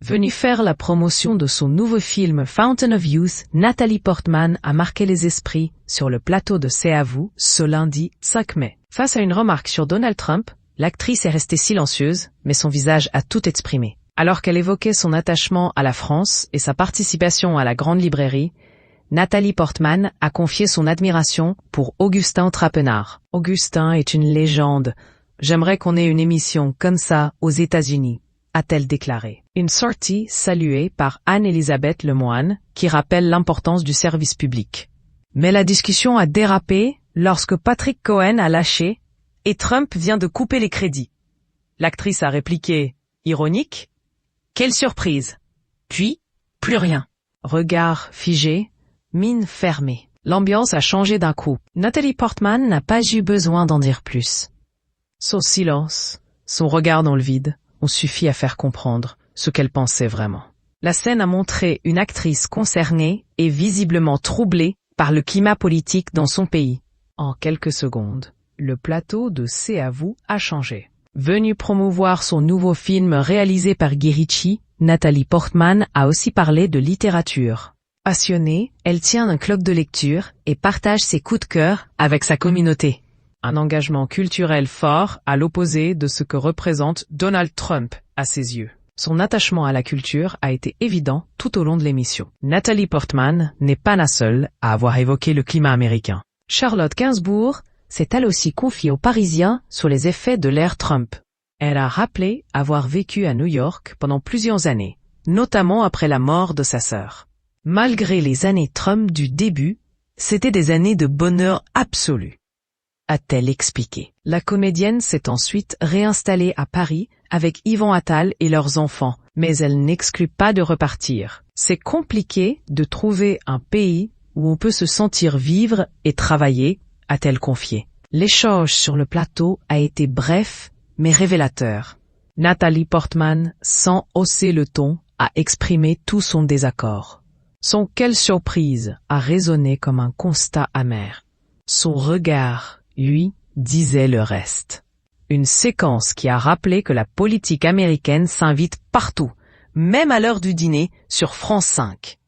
Venue faire la promotion de son nouveau film Fountain of Youth, Natalie Portman a marqué les esprits sur le plateau de C'est à vous, ce lundi 5 mai. Face à une remarque sur Donald Trump, l'actrice est restée silencieuse, mais son visage a tout exprimé. Alors qu'elle évoquait son attachement à la France et sa participation à la Grande Librairie, Natalie Portman a confié son admiration pour Augustin Trapenard. « Augustin est une légende. J'aimerais qu'on ait une émission comme ça aux États-Unis », a-t-elle déclaré. Une sortie saluée par Anne-Elisabeth Lemoine, qui rappelle l'importance du service public. Mais la discussion a dérapé lorsque Patrick Cohen a lâché et Trump vient de couper les crédits. L'actrice a répliqué, ironique, « Quelle surprise !» Puis, plus rien. Regard figé, mine fermée. L'ambiance a changé d'un coup. Natalie Portman n'a pas eu besoin d'en dire plus. Son silence, son regard dans le vide, ont suffi à faire comprendre ce qu'elle pensait vraiment. La scène a montré une actrice concernée et visiblement troublée par le climat politique dans son pays. En quelques secondes, le plateau de C'est à vous a changé. Venue promouvoir son nouveau film réalisé par Guy Ritchie, Natalie Portman a aussi parlé de littérature. Passionnée, elle tient un club de lecture et partage ses coups de cœur avec sa communauté. Un engagement culturel fort à l'opposé de ce que représente Donald Trump à ses yeux. Son attachement à la culture a été évident tout au long de l'émission. Natalie Portman n'est pas la seule à avoir évoqué le climat américain. Charlotte Gainsbourg s'est elle aussi confiée aux Parisiens sur les effets de l'ère Trump. Elle a rappelé avoir vécu à New York pendant plusieurs années, notamment après la mort de sa sœur. Malgré les années Trump du début, c'était des années de bonheur absolu, a-t-elle expliqué. La comédienne s'est ensuite réinstallée à Paris avec Yvan Attal et leurs enfants, mais elle n'exclut pas de repartir. C'est compliqué de trouver un pays où on peut se sentir vivre et travailler, a-t-elle confié. L'échange sur le plateau a été bref, mais révélateur. Natalie Portman, sans hausser le ton, a exprimé tout son désaccord. Son « quelle surprise » a résonné comme un constat amer. Son regard, lui, disait le reste. Une séquence qui a rappelé que la politique américaine s'invite partout, même à l'heure du dîner, sur France 5.